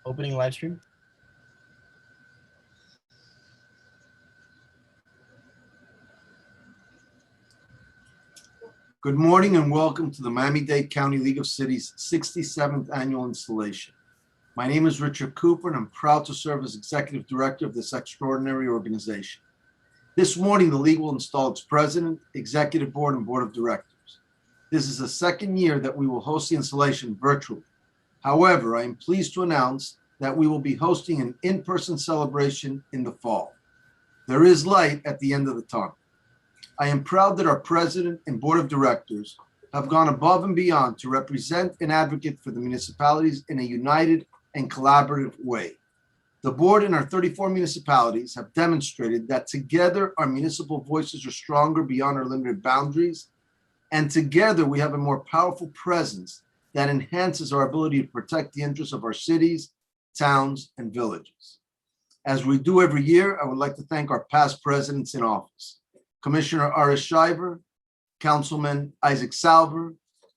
Opening live stream. Good morning and welcome to the Miami-Dade County League of Cities 67th Annual Installation. My name is Richard Cooper and I'm proud to serve as Executive Director of this extraordinary organization. This morning, the League will install its President, Executive Board, and Board of Directors. This is the second year that we will host the installation virtually. However, I am pleased to announce that we will be hosting an in-person celebration in the fall. There is light at the end of the tunnel. I am proud that our President and Board of Directors have gone above and beyond to represent and advocate for the municipalities in a united and collaborative way. The board and our 34 municipalities have demonstrated that together our municipal voices are stronger beyond our limited boundaries, and together we have a more powerful presence that enhances our ability to protect the interests of our cities, towns, and villages. As we do every year, I would like to thank our past presidents in office. Commissioner Aris Shiver, Councilman Isaac Salver,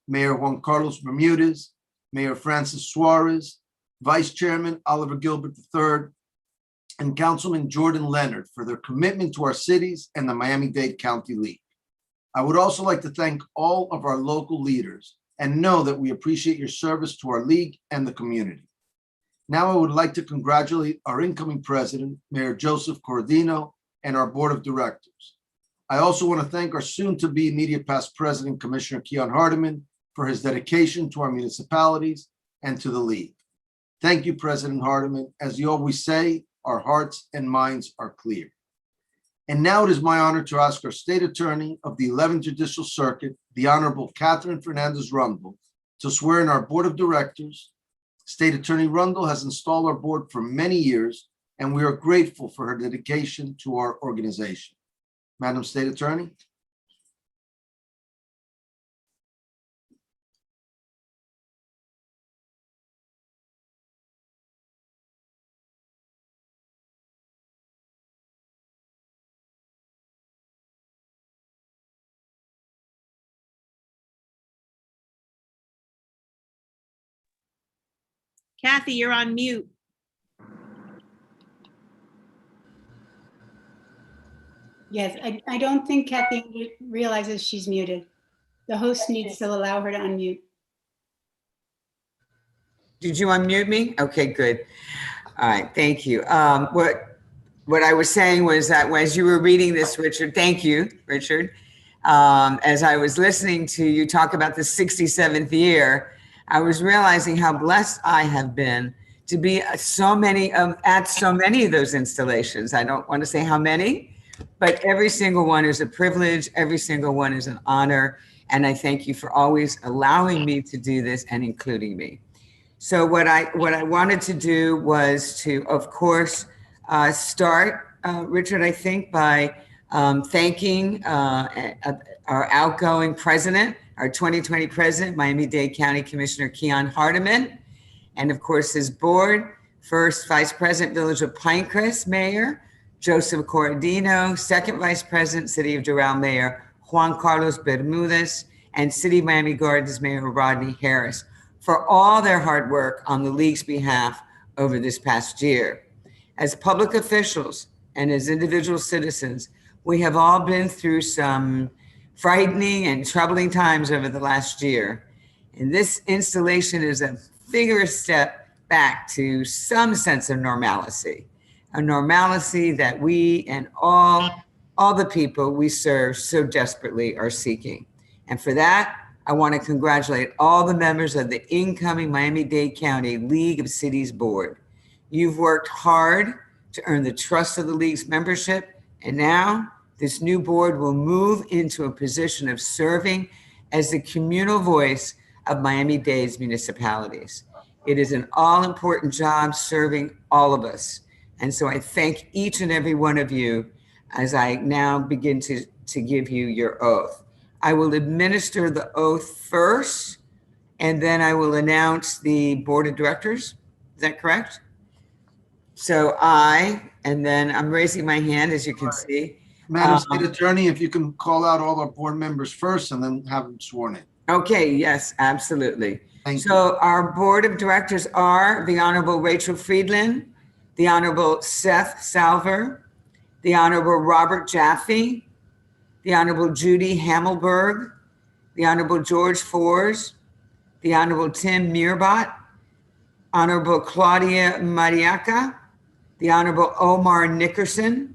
Mayor Juan Carlos Bermudez, Mayor Francis Suarez, Vice Chairman Oliver Gilbert III, and Councilman Jordan Leonard for their commitment to our cities and the Miami-Dade County League. I would also like to thank all of our local leaders and know that we appreciate your service to our league and the community. Now I would like to congratulate our incoming president, Mayor Joseph Cordino, and our board of directors. I also want to thank our soon-to-be immediate past president, Commissioner Keon Hardiman, for his dedication to our municipalities and to the league. Thank you, President Hardiman. As you always say, our hearts and minds are clear. And now it is my honor to ask our state attorney of the 11th Judicial Circuit, the Honorable Catherine Fernandez Rundle, to swear in our board of directors. State Attorney Rundle has installed our board for many years, and we are grateful for her dedication to our organization. Madam State Attorney. Kathy, you're on mute. Yes, I don't think Kathy realizes she's muted. The host needs to allow her to unmute. Did you unmute me? Okay, good. All right, thank you. What I was saying was that as you were reading this, Richard, thank you, Richard. As I was listening to you talk about the 67th year, I was realizing how blessed I have been to be at so many of those installations. I don't want to say how many, but every single one is a privilege. Every single one is an honor. And I thank you for always allowing me to do this and including me. So what I wanted to do was to, of course, start, Richard, I think, by thanking our outgoing president, our 2020 president, Miami-Dade County Commissioner Keon Hardiman, and of course his board, first Vice President, Village of Pinecrest Mayor, Joseph Cordino, second Vice President, City of Doral Mayor, Juan Carlos Bermudez, and City of Miami Gardens Mayor Rodney Harris, for all their hard work on the league's behalf over this past year. As public officials and as individual citizens, we have all been through some frightening and troubling times over the last year. And this installation is a vigorous step back to some sense of normalcy, a normalcy that we and all the people we serve so desperately are seeking. And for that, I want to congratulate all the members of the incoming Miami-Dade County League of Cities Board. You've worked hard to earn the trust of the league's membership, and now this new board will move into a position of serving as the communal voice of Miami-Dade's municipalities. It is an all-important job serving all of us. And so I thank each and every one of you as I now begin to give you your oath. I will administer the oath first, and then I will announce the board of directors. Is that correct? So and then I'm raising my hand, as you can see. Madam State Attorney, if you can call out all our board members first and then have them sworn in. Okay, yes, absolutely. Thank you. So our board of directors are the Honorable Rachel Friedland, the Honorable Seth Salver, the Honorable Robert Jaffe, the Honorable Judy Hamelberg, the Honorable George Fors, the Honorable Tim Muirbot, Honorable Claudia Mariaca, the Honorable Omar Nickerson,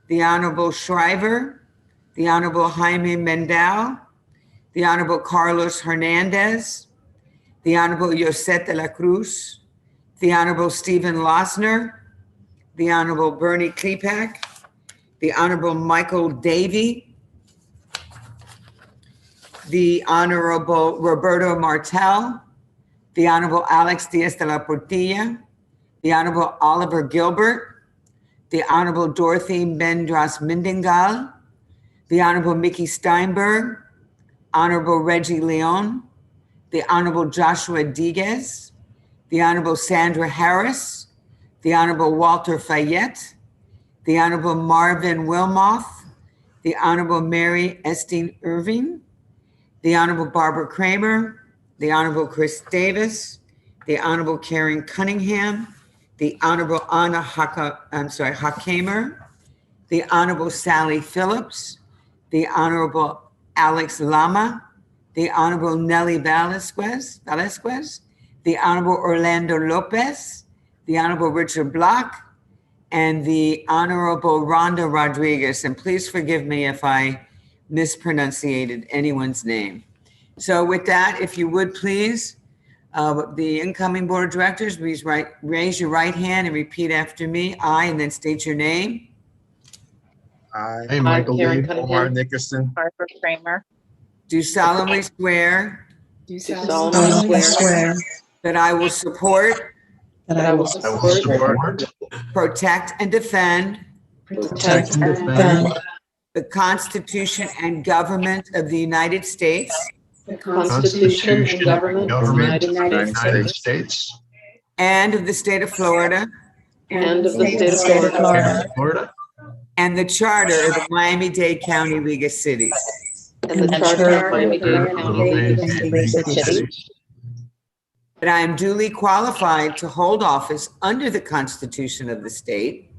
the Honorable Shriver, the Honorable Jaime Mendao, the Honorable Carlos Hernandez, the Honorable Yosette de la Cruz, the Honorable Stephen Losner, the Honorable Bernie Klepak, the Honorable Michael Davey, the Honorable Roberto Martel, the Honorable Alex Diaz de la Portilla, the Honorable Oliver Gilbert, the Honorable Dorothy Mendras Mindingal, the Honorable Mickey Steinberg, Honorable Reggie Leon, the Honorable Joshua Diguez, the Honorable Sandra Harris, the Honorable Walter Fayette, the Honorable Marvin Wilmoth, the Honorable Mary Estine Irving, the Honorable Barbara Kramer, the Honorable Chris Davis, the Honorable Karen Cunningham, the Honorable Anna Hakamer, the Honorable Sally Phillips, the Honorable Alex Lama, the Honorable Nelly Velasquez, the Honorable Orlando Lopez, the Honorable Richard Block, and the Honorable Rhonda Rodriguez. And please forgive me if I mispronunciated anyone's name. So with that, if you would please, the incoming board of directors, please raise your right hand and repeat after me. I, and then state your name. I, Michael Karen Lee, Cunningham. Omar Nickerson, Barbara Kramer. Do solemnly swear Do solemnly swear that I will support, that I will I will support, support, protect, and defend protect, and and defend the Constitution and government of the United States the Constitution and government of the government of the United United States States and of the state of Florida and of the state of Florida Florida, and the charter of the Miami-Dade County League of Cities. and the charter of Miami-Dade of County League of Cities. That I am duly qualified to hold office under the Constitution of the state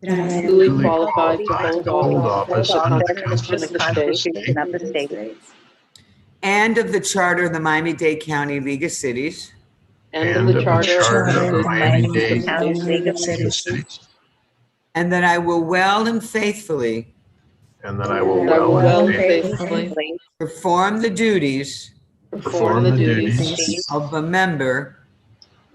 Duly qualified to hold office under under the the Constitution of the state and of the charter of the Miami-Dade County League of Cities, and of the charter of the Miami-Dade County League of Cities, and that I will well and faithfully and that I will And I will well well and and faithfully faithfully perform the duties perform the duties of a member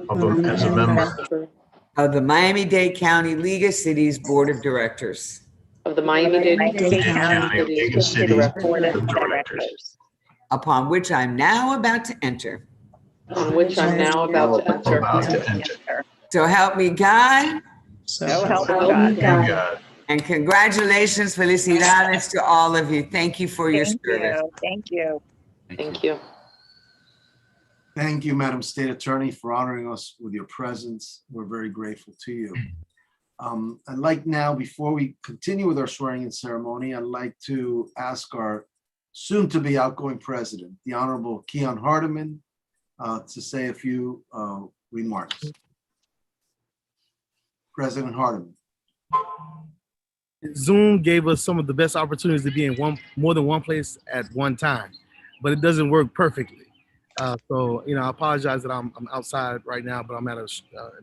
as a member of the Miami-Dade County League of Cities Board of Directors, of the Miami-Dade of the County League of Cities Board of Directors, upon which I'm now about to enter. on which I'm now about to enter. So help me God, So help Thank me you, God. God. and congratulations, felicidades to all of you. Thank you for your service. Thank you. Thank you. Thank you, Madam State Attorney, for honoring us with your presence. We're very grateful to you. I'd like now, before we continue with our swearing-in ceremony, I'd like to ask our soon-to-be outgoing president, the Honorable Keon Hardeman, to say a few remarks. President Hardeman. Zoom gave us some of the best opportunities to be in more than one place at one time, but it doesn't work perfectly. So, I apologize that I'm outside right now, but I'm at a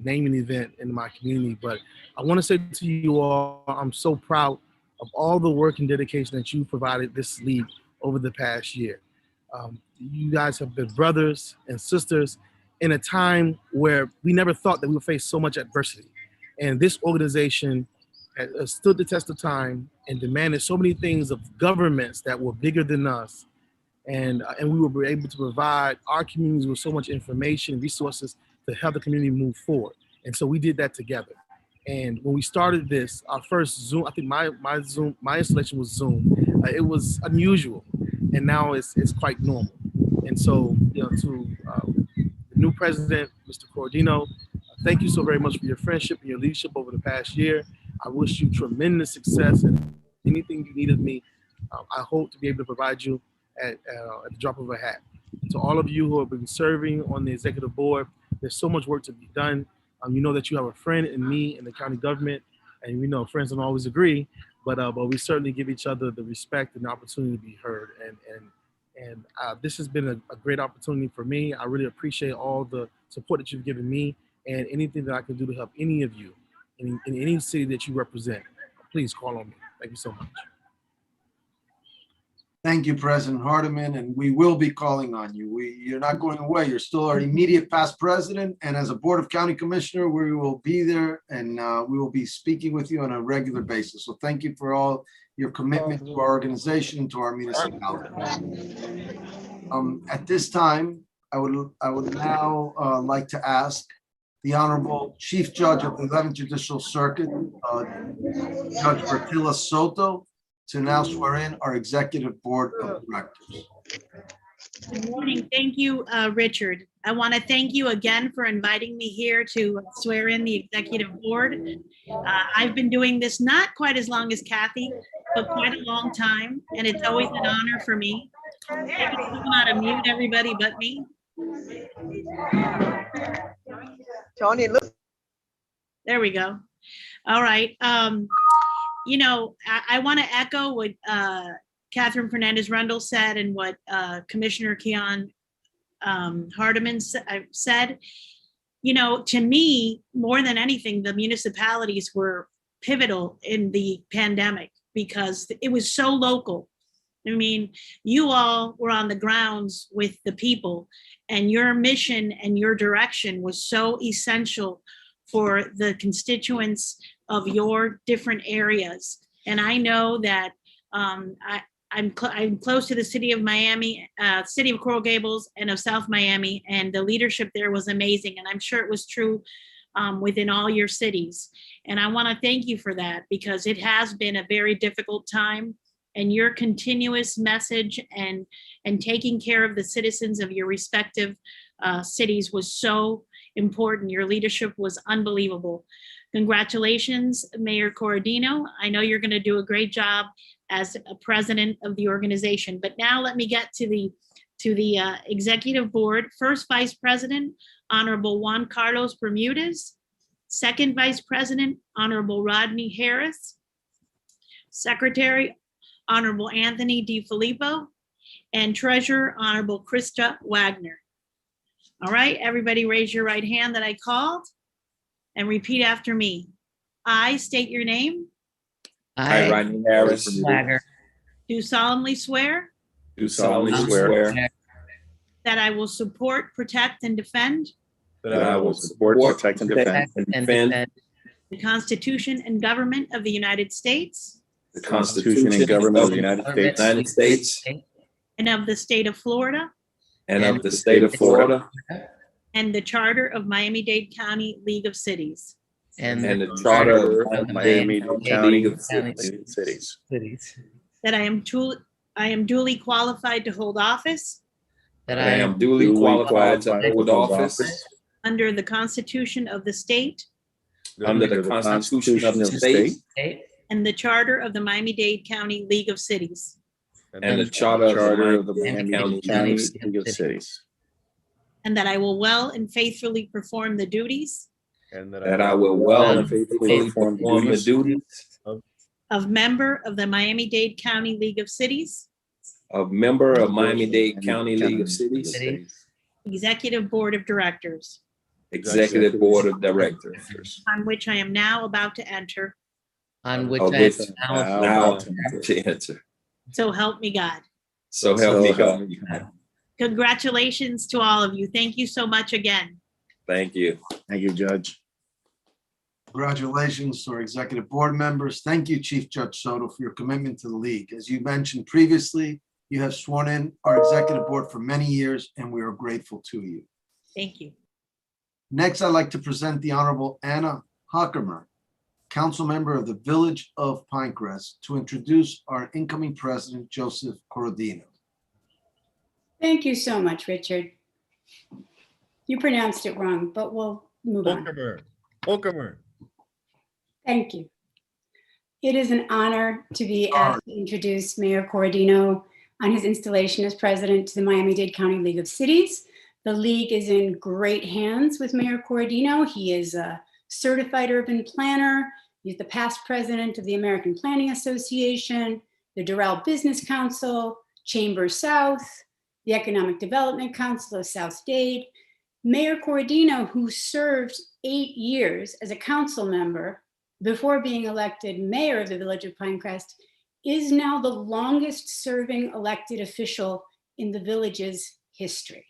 naming event in my community. But I want to say to you all, I'm so proud of all the work and dedication that you provided this league over the past year. You guys have been brothers and sisters in a time where we never thought that we would face so much adversity. And this organization has stood the test of time and demanded so many things of governments that were bigger than us. And we were able to provide our communities with so much information and resources to help the community move forward. And so we did that together. And when we started this, our first Zoom, I think my installation was Zoom. It was unusual, and now it's quite normal. And so, to the new president, Mr. Cordino, thank you so very much for your friendship and your leadership over the past year. I wish you tremendous success, and anything you need of me, I hope to be able to provide you at the drop of a hat. To all of you who have been serving on the executive board, there's so much work to be done. You know that you have a friend in me in the county government, and we know friends don't always agree, but we certainly give each other the respect and the opportunity to be heard. And this has been a great opportunity for me. I really appreciate all the support that you've given me, and anything that I can do to help any of you in any city that you represent, please call on me. Thank you so much. Thank you, President Hardiman, and we will be calling on you. You're not going away. You're still our immediate past president, and as a Board of County Commissioner, we will be there, and we will be speaking with you on a regular basis. So thank you for all your commitment to our organization and to our municipality. At this time, I would now like to ask the Honorable Chief Judge of the 11th Judicial Circuit, Judge Bertilla Soto, to now swear in our Executive Board of Directors. Good morning. Thank you, Richard. I want to thank you again for inviting me here to swear in the Executive Board. I've been doing this not quite as long as Kathy, but quite a long time, and it's always an honor for me. I don't know how to mute everybody but me. Tony, look. There we go. All right. You know, I want to echo what Catherine Fernandez-Rundle said and what Commissioner Keon Hardiman said. You know, to me, more than anything, the municipalities were pivotal in the pandemic because it was so local. I mean, you all were on the grounds with the people, and your mission and your direction was so essential for the constituents of your different areas. And I know that I'm close to the city of Miami, city of Coral Gables and of South Miami, and the leadership there was amazing. And I'm sure it was true within all your cities. And I want to thank you for that, because it has been a very difficult time, and your continuous message and taking care of the citizens of your respective cities was so important. Your leadership was unbelievable. Congratulations, Mayor Cordino. I know you're going to do a great job as a president of the organization. But now let me get to the executive board. First Vice President, Honorable Juan Carlos Bermudez. Second Vice President, Honorable Rodney Harris. Secretary, Honorable Anthony DiFilippo. And Treasurer, Honorable Krista Wagner. All right, everybody raise your right hand that I called and repeat after me. I state your name. I, Rodney Harris, Do solemnly swear do solemnly swear that I will support, protect, and defend that I will support, protect, and defend the Constitution and government of the United States the Constitution and government of the United States and of the state of Florida and of the state of Florida and the charter of Miami-Dade County League of Cities, and the charter of Miami-Dade County League of Cities. that I am duly qualified to hold office That I am duly qualified to hold office under the Constitution of the state under the Constitution of the state and the charter of the Miami-Dade County League of Cities, and the charter of the Miami-Dade County League of Cities. and that I will well and faithfully perform the duties And that I will well and faithfully perform the duties of member of the Miami-Dade County League of Cities, of member of Miami-Dade County League of Cities, Executive Board of Directors, Executive Board of Directors, on which I am now about to enter. on which of I which am now to enter. So help me God. So help me God. Congratulations to all of you. Thank you so much again. Thank you. Thank you, Judge. Congratulations to our executive board members. Thank you, Chief Judge Soto, for your commitment to the league. As you mentioned previously, you have sworn in our executive board for many years, and we are grateful to you. Thank you. Next, I'd like to present the Honorable Anna Hockemer, council member of the Village of Pinecrest, to introduce our incoming president, Joseph Cordino. Thank you so much, Richard. You pronounced it wrong, but we'll move on. Hockemer. Thank you. It is an honor to be asked to introduce Mayor Cordino on his installation as president to the Miami-Dade County League of Cities. The league is in great hands with Mayor Cordino. He is a certified urban planner. He's the past president of the American Planning Association, the Doral Business Council, Chamber South, the Economic Development Council of South Dade. Mayor Cordino, who served 8 years as a council member before being elected mayor of the village of Pinecrest, is now the longest serving elected official in the village's history.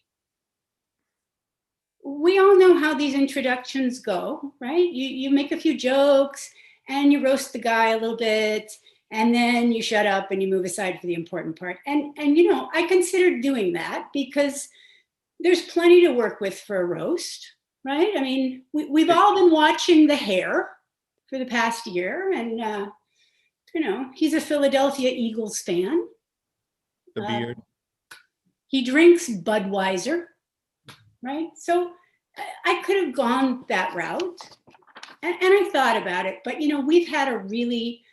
We all know how these introductions go, right? You make a few jokes and you roast the guy a little bit, and then you shut up and you move aside for the important part. And you know, I considered doing that because there's plenty to work with for a roast, right? I mean, we've all been watching The Hair for the past year, and you know, he's a Philadelphia Eagles fan. The beard. He drinks Budweiser, right? So I could have gone that route, and I thought about it, but you know, we've had a really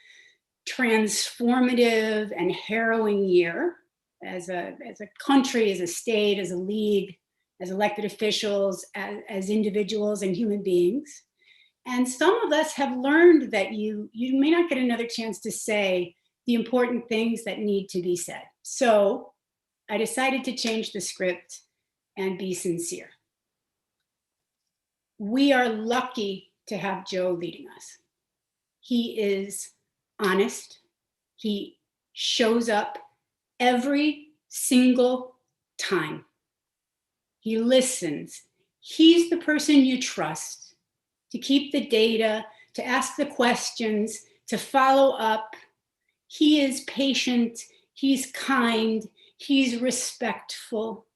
transformative and harrowing year as a country, as a state, as a league, as elected officials, as individuals and human beings. And some of us have learned that you may not get another chance to say the important things that need to be said. So I decided to change the script and be sincere. We are lucky to have Joe leading us. He is honest. He shows up every single time. He listens. He's the person you trust to keep the data, to ask the questions, to follow up. He is patient. He's kind. He's respectful.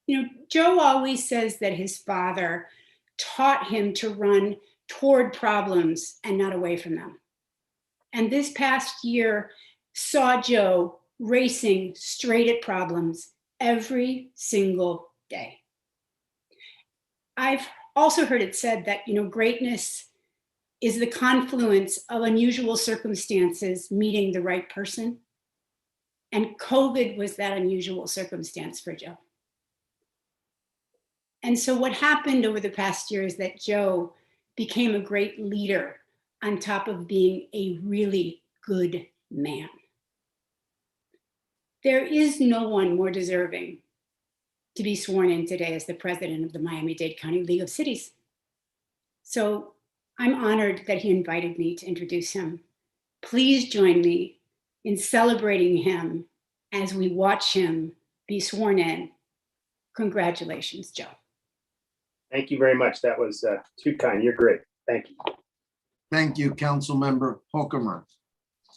You know, Joe always says that his father taught him to run toward problems and not away from them. And this past year saw Joe racing straight at problems every single day. I've also heard it said that, you know, greatness is the confluence of unusual circumstances meeting the right person. And COVID was that unusual circumstance for Joe. And so what happened over the past year is that Joe became a great leader on top of being a really good man. There is no one more deserving to be sworn in today as the president of the Miami-Dade County League of Cities. So I'm honored that he invited me to introduce him. Please join me in celebrating him as we watch him be sworn in. Congratulations, Joe. Thank you very much. That was too kind. You're great. Thank you. Thank you, Councilmember Hokumer.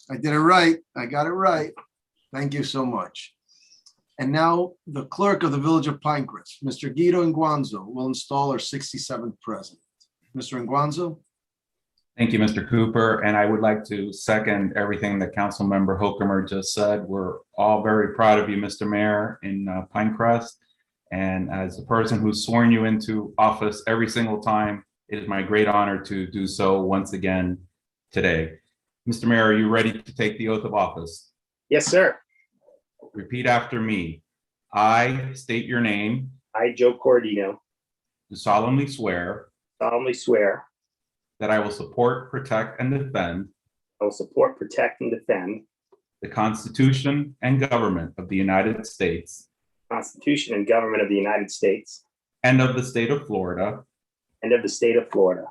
I did it right. I got it right. Thank you so much. And now the clerk of the Village of Pinecrest, Mr. Guido Inguanzo, will install our 67th president. Mr. Inguanzo? Thank you, Mr. Cooper. And I would like to second everything that Councilmember Hokumer just said. We're all very proud of you, Mr. Mayor, in Pinecrest. And as a person who's sworn you into office every single time, it is my great honor to do so once again today. Mr. Mayor, are you ready to take the oath of office? Yes, sir. Repeat after me. I state your name. I, Joe Cordino, Do solemnly swear that I will support, protect, and defend I will support, protect, and defend the Constitution and government of the United States the Constitution and government of the United States and of the state of Florida and of the state of Florida,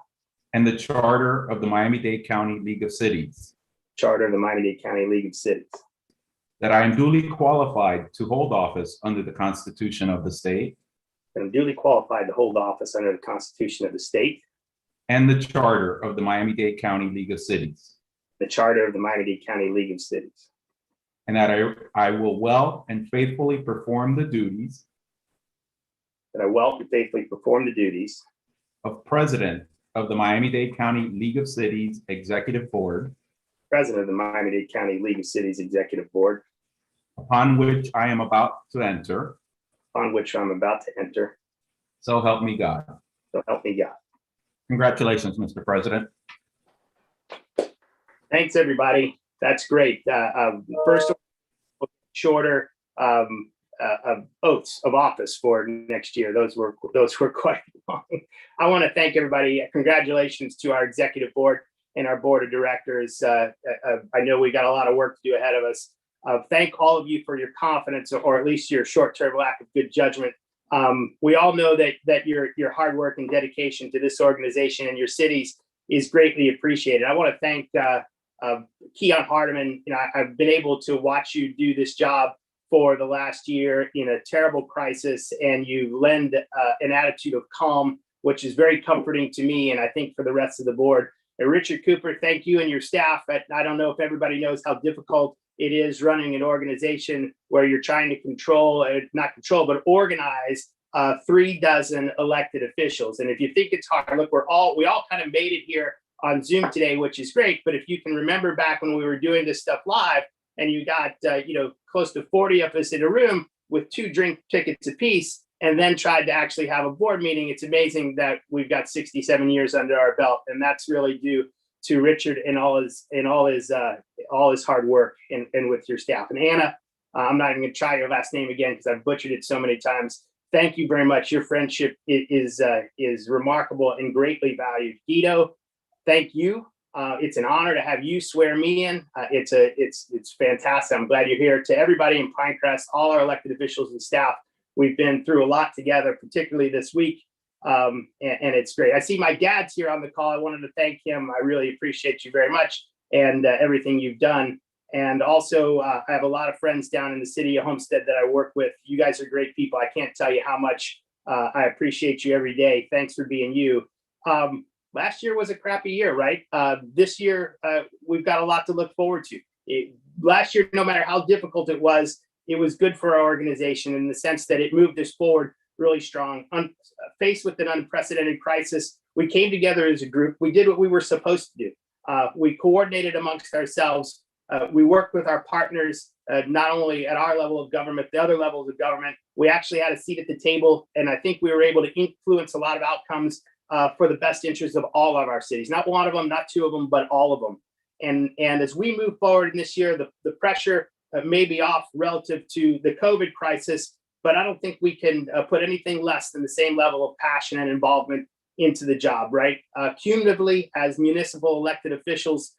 and the charter of the Miami-Dade County League of Cities, charter of the Miami-Dade County League of Cities, that I am duly qualified to hold office under the Constitution of the state that I'm duly qualified to hold office under the Constitution of the state and the charter of the Miami-Dade County League of Cities, the charter of the Miami-Dade County League of Cities, and that I will well and faithfully perform the duties that I will faithfully perform the duties of President of the Miami-Dade County League of Cities Executive Board, President of the Miami-Dade County League of Cities Executive Board, upon which I am about to enter. on which I'm about to enter. So help me God. So help me God. Congratulations, Mr. President. Thanks, everybody. That's great. First, shorter. oaths of office for next year. Those were quite long. I want to thank everybody. Congratulations to our executive board and our board of directors. I know we got a lot of work to do ahead of us. Thank all of you for your confidence, or at least your short-term lack of good judgment. We all know that your hard work and dedication to this organization and your cities is greatly appreciated. I want to thank Keon Hardiman. You know, I've been able to watch you do this job for the last year in a terrible crisis, and you lend an attitude of calm, which is very comforting to me, and I think for the rest of the board. And Richard Cooper, thank you and your staff. I don't know if everybody knows how difficult it is running an organization where you're trying to not organize 36 elected officials. And if you think it's hard, look, we all kind of made it here on Zoom today, which is great. But if you can remember back when we were doing this stuff live, and you got close to 40 of us in a room with 2 drink tickets apiece, and then tried to actually have a board meeting, it's amazing that we've got 67 years under our belt, and that's really due to Richard and all his hard work and with your staff. And Anna, I'm not even going to try your last name again because I've butchered it so many times. Thank you very much. Your friendship is remarkable and greatly valued. Guido, thank you. It's an honor to have you swear me in. It's fantastic. I'm glad you're here. To everybody in Pinecrest, all our elected officials and staff, we've been through a lot together, particularly this week. And it's great. I see my dad's here on the call. I wanted to thank him. I really appreciate you very much and everything you've done. And also, I have a lot of friends down in the city of Homestead that I work with. You guys are great people. I can't tell you how much I appreciate you every day. Thanks for being you. Last year was a crappy year, right? This year, we've got a lot to look forward to. Last year, no matter how difficult it was good for our organization in the sense that it moved us forward really strong. Faced with an unprecedented crisis, we came together as a group. We did what we were supposed to do. We coordinated amongst ourselves. We worked with our partners, not only at our level of government, the other levels of government. We actually had a seat at the table, and I think we were able to influence a lot of outcomes for the best interest of all of our cities. Not one of them, not 2 of them, but all of them. And as we move forward in this year, the pressure may be off relative to the COVID crisis, but I don't think we can put anything less than the same level of passion and involvement into the job, right? Cumulatively, as municipal elected officials,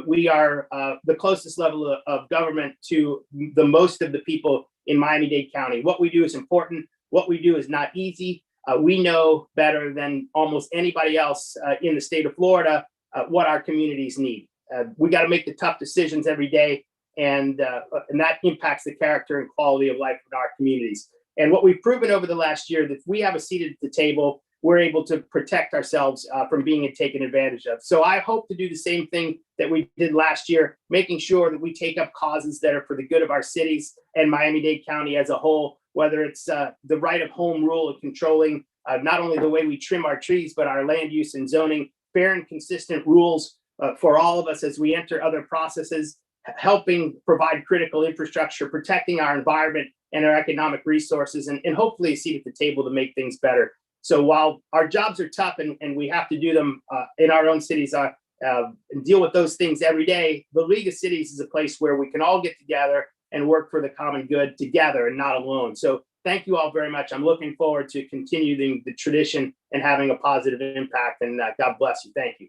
we are the closest level of government to the most of the people in Miami-Dade County. What we do is important. What we do is not easy. We know better than almost anybody else in the state of Florida what our communities need. We got to make the tough decisions every day, and that impacts the character and quality of life in our communities. And what we've proven over the last year, that if we have a seat at the table, we're able to protect ourselves from being taken advantage of. So I hope to do the same thing that we did last year, making sure that we take up causes that are for the good of our cities and Miami-Dade County as a whole, whether it's the right of home rule of controlling not only the way we trim our trees, but our land use and zoning, fair and consistent rules for all of us as we enter other processes, helping provide critical infrastructure, protecting our environment and our economic resources, and hopefully a seat at the table to make things better. So while our jobs are tough and we have to do them in our own cities and deal with those things every day, the League of Cities is a place where we can all get together and work for the common good together and not alone. So thank you all very much. I'm looking forward to continuing the tradition and having a positive impact, and God bless you. Thank you.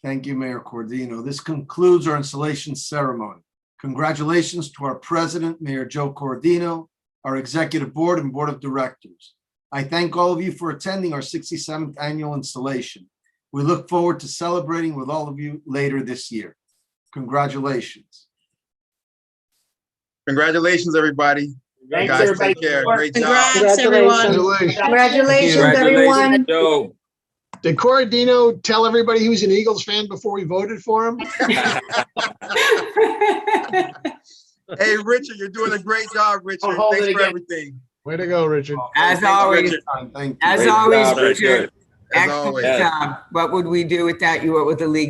Thank you, Mayor Cordino. This concludes our installation ceremony. Congratulations to our president, Mayor Joe Cordino, our executive board and board of directors. I thank all of you for attending our 67th annual installation. We look forward to celebrating with all of you later this year. Congratulations. Congratulations, everybody. Thanks, Guys, everybody. take care. Great job. Congrats, everyone. Congratulations, everyone. Joe. Did Cordino tell everybody he was an Eagles fan before we voted for him? Hey, Richard, you're doing a great job, Richard. hold Thanks it for again. everything. Way to go, Richard. As always, Thank you. as Great always, job, Richard. Richard. As Excellent always. job. What would we do without you? What would the league do